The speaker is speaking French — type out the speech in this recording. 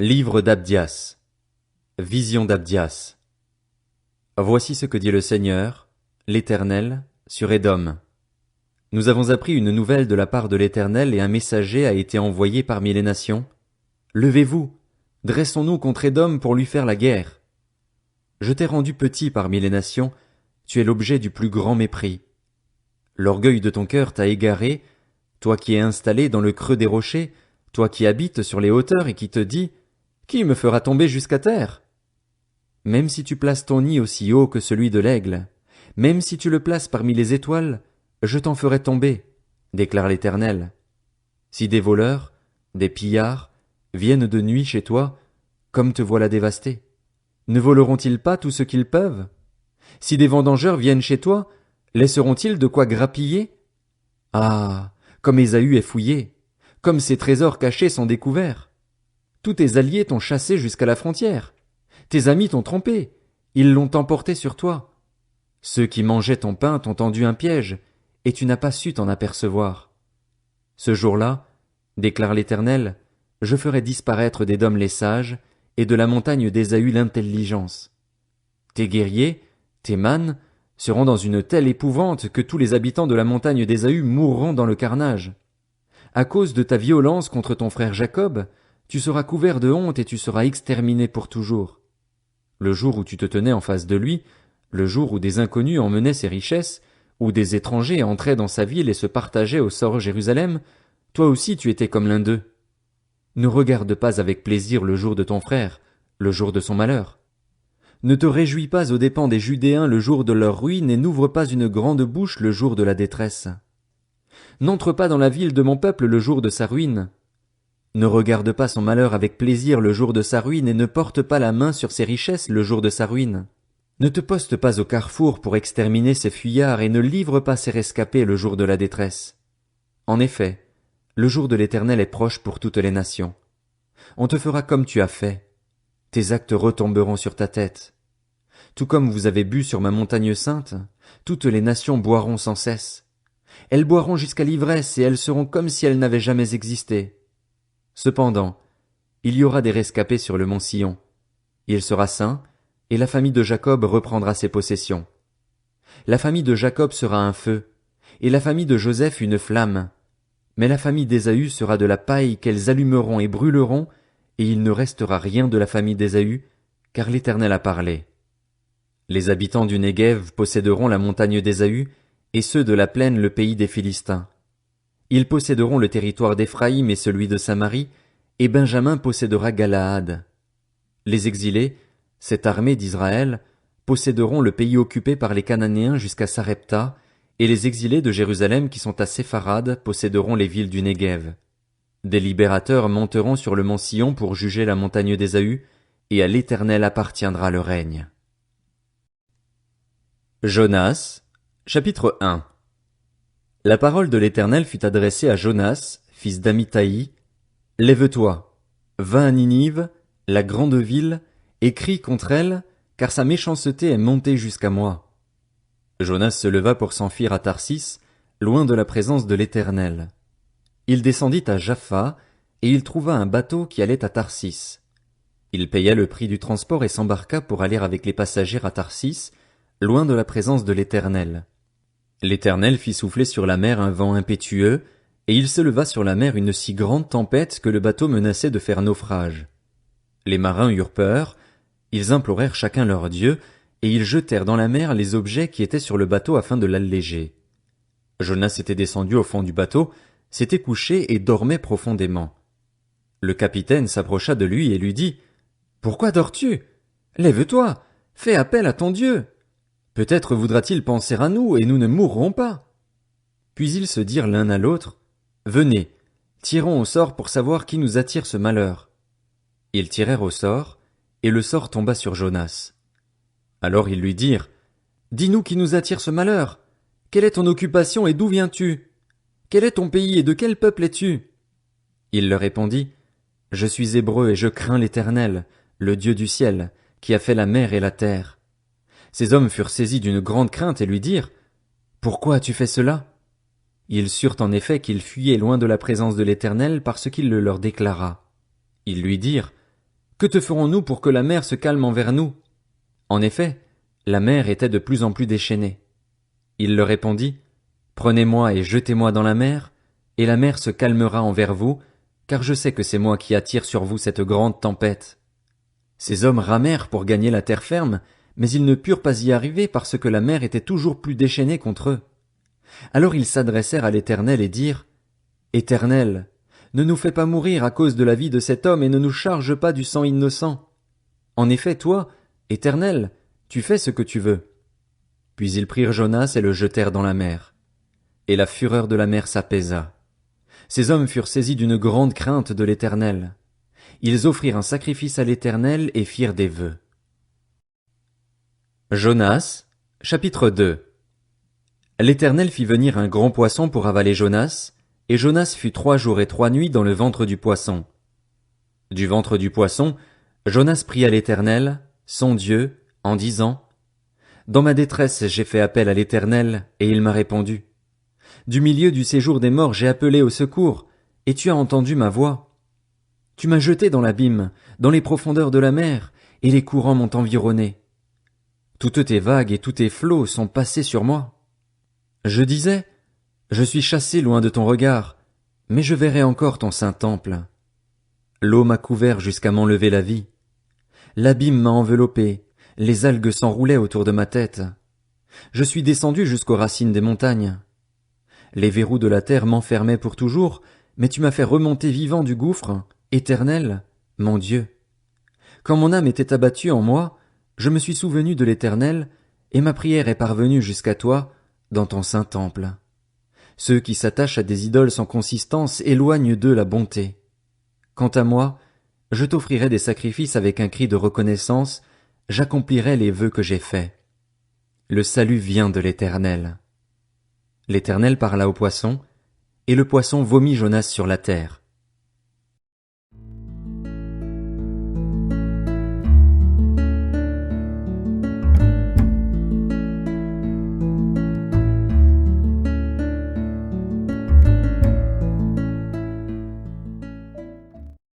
Livre d'Abdias. Vision d'Abdias. Voici ce que dit le Seigneur, l'Éternel, sur Édom. Nous avons appris une nouvelle de la part de l'Éternel et un messager a été envoyé parmi les nations. Levez-vous, dressons-nous contre Édom pour lui faire la guerre. Je t'ai rendu petit parmi les nations, tu es l'objet du plus grand mépris. L'orgueil de ton cœur t'a égaré, toi qui es installé dans le creux des rochers, toi qui habites sur les hauteurs et qui te dis, qui me fera tomber jusqu'à terre? Même si tu places ton nid aussi haut que celui de l'aigle, même si tu le places parmi les étoiles, je t'en ferai tomber, déclare l'Éternel. Si des voleurs, des pillards, viennent de nuit chez toi, comme te voilà dévasté, ne voleront-ils pas tout ce qu'ils peuvent? Si des vendangeurs viennent chez toi, laisseront-ils de quoi grappiller? Ah, comme Ésaü est fouillé, comme ses trésors cachés sont découverts. Tous tes alliés t'ont chassé jusqu'à la frontière. Tes amis t'ont trompé, ils l'ont emporté sur toi. Ceux qui mangeaient ton pain t'ont tendu un piège, et tu n'as pas su t'en apercevoir. Ce jour-là, déclare l'Éternel, je ferai disparaître d'Édom les sages, et de la montagne d'Ésaü l'intelligence. Tes guerriers, tes mânes, seront dans une telle épouvante que tous les habitants de la montagne d'Ésaü mourront dans le carnage. À cause de ta violence contre ton frère Jacob, tu seras couvert de honte et tu seras exterminé pour toujours. Le jour où tu te tenais en face de lui, le jour où des inconnus emmenaient ses richesses, où des étrangers entraient dans sa ville et se partageaient au sort Jérusalem, toi aussi tu étais comme l'un d'eux. Ne regarde pas avec plaisir le jour de ton frère, le jour de son malheur. Ne te réjouis pas aux dépens des Judéens le jour de leur ruine et n'ouvre pas une grande bouche le jour de la détresse. N'entre pas dans la ville de mon peuple le jour de sa ruine. Ne regarde pas son malheur avec plaisir le jour de sa ruine et ne porte pas la main sur ses richesses le jour de sa ruine. Ne te poste pas au carrefour pour exterminer ses fuyards et ne livre pas ses rescapés le jour de la détresse. En effet, le jour de l'Éternel est proche pour toutes les nations. On te fera comme tu as fait. Tes actes retomberont sur ta tête. Tout comme vous avez bu sur ma montagne sainte, toutes les nations boiront sans cesse. Elles boiront jusqu'à l'ivresse et elles seront comme si elles n'avaient jamais existé. Cependant, il y aura des rescapés sur le mont Sion. Il sera saint, et la famille de Jacob reprendra ses possessions. La famille de Jacob sera un feu, et la famille de Joseph une flamme. Mais la famille d'Ésaü sera de la paille qu'elles allumeront et brûleront, et il ne restera rien de la famille d'Ésaü, car l'Éternel a parlé. Les habitants du Néguev posséderont la montagne d'Ésaü, et ceux de la plaine le pays des Philistins. Ils posséderont le territoire d'Éphraïm et celui de Samarie, et Benjamin possédera Galaad. Les exilés, cette armée d'Israël, posséderont le pays occupé par les Cananéens jusqu'à Sarepta, et les exilés de Jérusalem qui sont à Sépharad posséderont les villes du Néguev. Des libérateurs monteront sur le mont Sion pour juger la montagne d'Ésaü, et à l'Éternel appartiendra le règne. Jonas, chapitre 1. La parole de l'Éternel fut adressée à Jonas, fils d'Amittai. Lève-toi, va à Ninive, la grande ville, et crie contre elle, car sa méchanceté est montée jusqu'à moi. Jonas se leva pour s'enfuir à Tarsis, loin de la présence de l'Éternel. Il descendit à Jaffa, et il trouva un bateau qui allait à Tarsis. Il paya le prix du transport et s'embarqua pour aller avec les passagers à Tarsis, loin de la présence de l'Éternel. L'Éternel fit souffler sur la mer un vent impétueux, et il se leva sur la mer une si grande tempête que le bateau menaçait de faire naufrage. Les marins eurent peur, ils implorèrent chacun leur Dieu, et ils jetèrent dans la mer les objets qui étaient sur le bateau afin de l'alléger. Jonas était descendu au fond du bateau, s'était couché et dormait profondément. Le capitaine s'approcha de lui et lui dit, « Pourquoi dors-tu? Lève-toi, fais appel à ton Dieu. Peut-être voudra-t-il penser à nous et nous ne mourrons pas. » Puis ils se dirent l'un à l'autre, « Venez, tirons au sort pour savoir qui nous attire ce malheur. » Ils tirèrent au sort, et le sort tomba sur Jonas. Alors ils lui dirent, « Dis-nous qui nous attire ce malheur. Quelle est ton occupation et d'où viens-tu? Quel est ton pays et de quel peuple es-tu? » Il leur répondit, « Je suis Hébreu et je crains l'Éternel, le Dieu du ciel, qui a fait la mer et la terre. » Ces hommes furent saisis d'une grande crainte et lui dirent, « Pourquoi as-tu fait cela? » Ils surent en effet qu'ils fuyaient loin de la présence de l'Éternel parce qu'il le leur déclara. Ils lui dirent, Que te ferons-nous pour que la mer se calme envers nous? En effet, la mer était de plus en plus déchaînée. Il leur répondit, Prenez-moi et jetez-moi dans la mer se calmera envers vous, car je sais que c'est moi qui attire sur vous cette grande tempête. Ces hommes ramèrent pour gagner la terre ferme, mais ils ne purent pas y arriver parce que la mer était toujours plus déchaînée contre eux. Alors ils s'adressèrent à l'Éternel et dirent, Éternel, ne nous fais pas mourir à cause de la vie de cet homme et ne nous charge pas du sang innocent. En effet, toi, Éternel, tu fais ce que tu veux. Puis ils prirent Jonas et le jetèrent dans la mer. Et la fureur de la mer s'apaisa. Ces hommes furent saisis d'une grande crainte de l'Éternel. Ils offrirent un sacrifice à l'Éternel et firent des vœux. Jonas, chapitre 2. L'Éternel fit venir un grand poisson pour avaler Jonas, et Jonas fut 3 jours et 3 nuits dans le ventre du poisson. Du ventre du poisson, Jonas pria l'Éternel, son Dieu, en disant, Dans ma détresse j'ai fait appel à l'Éternel, et il m'a répondu. Du milieu du séjour des morts j'ai appelé au secours, et tu as entendu ma voix. Tu m'as jeté dans l'abîme, dans les profondeurs de la mer, et les courants m'ont environné. Toutes tes vagues et tous tes flots sont passés sur moi. Je disais, je suis chassé loin de ton regard, mais je verrai encore ton saint temple. L'eau m'a couvert jusqu'à m'enlever la vie. L'abîme m'a enveloppé, les algues s'enroulaient autour de ma tête. Je suis descendu jusqu'aux racines des montagnes. Les verrous de la terre m'enfermaient pour toujours, mais tu m'as fait remonter vivant du gouffre, Éternel, mon Dieu. Quand mon âme était abattue en moi, je me suis souvenu de l'Éternel, et ma prière est parvenue jusqu'à toi, dans ton saint temple. Ceux qui s'attachent à des idoles sans consistance éloignent d'eux la bonté. Quant à moi, je t'offrirai des sacrifices avec un cri de reconnaissance, j'accomplirai les vœux que j'ai faits. Le salut vient de l'Éternel. L'Éternel parla au poisson, et le poisson vomit Jonas sur la terre.